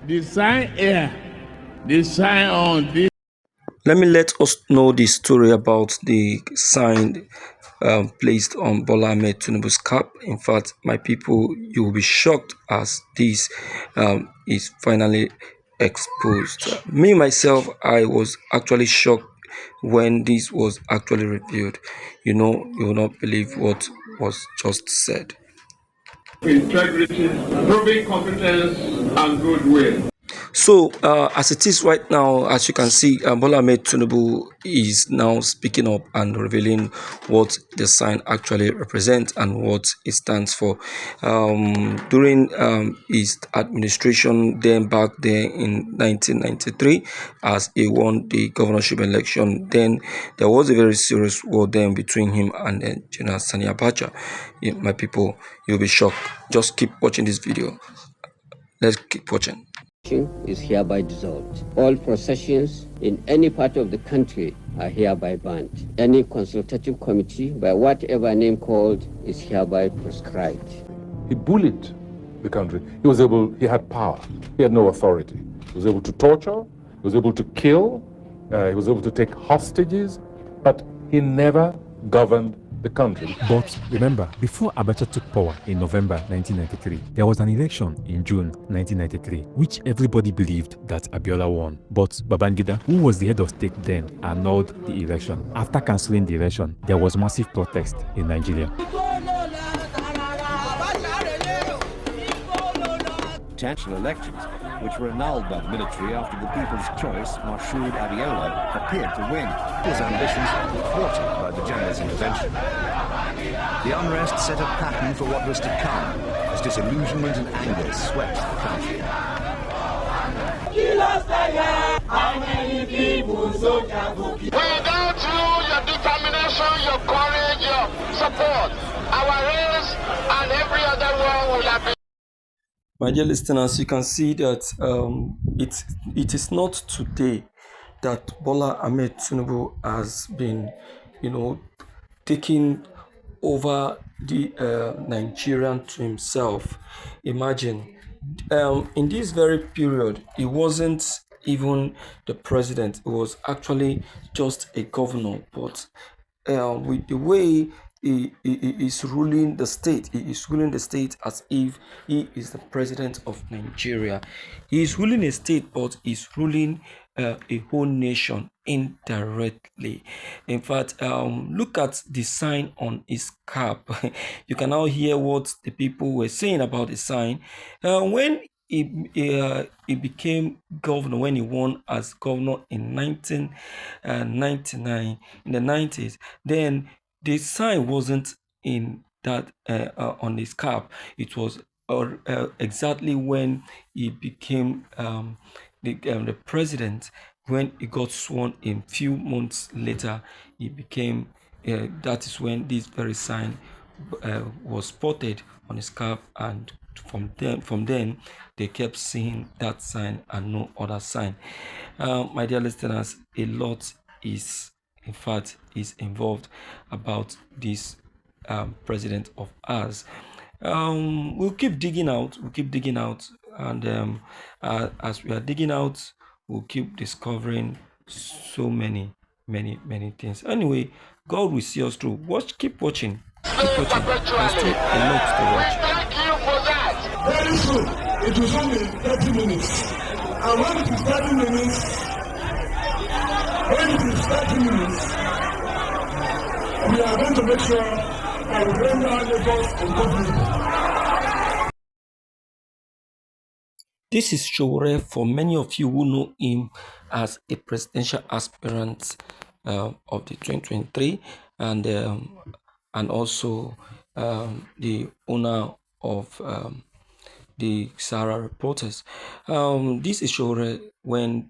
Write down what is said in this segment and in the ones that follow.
The sign here, the sign on this. Let me let us know the story about the sign placed on Bola Ahmed Tinubu's cap. In fact, my people, you will be shocked as this is finally exposed. Me, myself, I was actually shocked when this was actually revealed. You know, you will not believe what was just said. Integrity, proving competence, and goodwill. So, as it is right now, as you can see, Bola Ahmed Tinubu is now speaking up and revealing what the sign actually represents and what it stands for. During his administration, then back there in 1993, as he won the governorship election, then there was a very serious war then between him and General Sani Abacha. My people, you'll be shocked. Just keep watching this video. Let's keep watching. Is hereby dissolved. All processions in any part of the country are hereby banned. Any consultative committee, by whatever name called, is hereby proscribed. He bullied the country. He had power. He had no authority. He was able to torture, he was able to kill, he was able to take hostages, but he never governed the country. But remember, before Abacha took power in November 1993, there was an election in June 1993, which everybody believed that Abiola won. But Babangida, who was the head of state then, annulled the election. After cancelling the election, there was massive protest in Nigeria. Potential elections, which were annulled by the military after the People's Choice, Moshood Abiola, appeared to win. His ambitions were thwarted by the general's intervention. The unrest set a pattern for what was to come, as disillusionment and anger swept the country. Without you, your determination, your courage, your support, our race and every other one will have been. My dear listeners, you can see that it is not today that Bola Ahmed Tinubu has been, taking over the Nigerian to himself. Imagine, in this very period, he wasn't even the president. He was actually just a governor, but with the way he is ruling the state. He is ruling the state as if he is the president of Nigeria. He is ruling a state, but he's ruling a whole nation indirectly. In fact, look at the sign on his cap. You can now hear what the people were saying about the sign. When he became governor, when he won as governor in 1999, in the 90s, then the sign wasn't in that on his cap. It was exactly when he became the president. When he got sworn in, few months later, he became. That is when this very sign was spotted on his cap, and from then they kept seeing that sign and no other sign. My dear listeners, a lot is involved about this president of ours. We'll keep digging out. And as we are digging out, we'll keep discovering so many things. Anyway, God will see us through. Keep watching. There's still a lot to watch. Thank you for that. Very soon, it will only 30 minutes. And when it is 30 minutes, we are going to make sure that we bring down Lagos and Dublin. This is Shore for many of you who know him as a presidential aspirant of the 2023 and also the owner of the Sahara Reporters. This is Shore when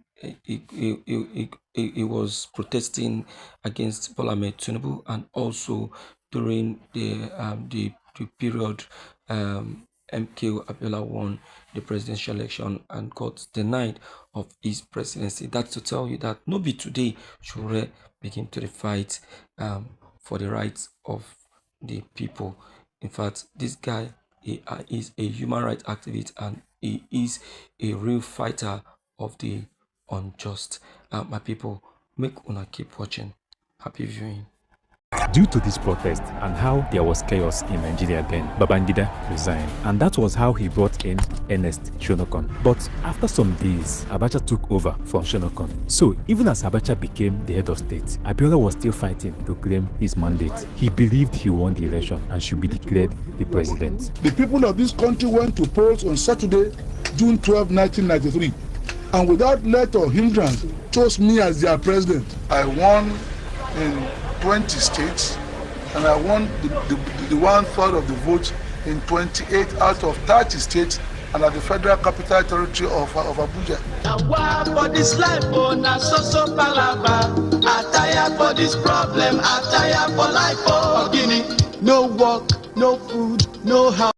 he was protesting against Bola Ahmed Tinubu, and also during the period MK Abiola won the presidential election and got denied of his presidency. That's to tell you that no be today Shore begin to the fight for the rights of the people. In fact, this guy is a human rights activist, and he is a real fighter of the unjust. My people, make una keep watching. Happy viewing. Due to this protest and how there was chaos in Nigeria then, Babangida resigned, and that was how he brought in Ernest Shonekan. But after some days, Abacha took over from Shonekan. So even as Abacha became the head of state, Abiola was still fighting to claim his mandate. He believed he won the election and should be declared the president. The people of this country went to polls on Saturday, June 12, 1993, and without let or hindrance chose me as their president. I won in 20 states, and I won the 1/3 of the votes in 28 out of 30 states, and at the Federal Capital Territory of Abuja. For this life, oh, na so palava. I tire for this problem, I tire for life, oh, Guinea. No work, no food, no house.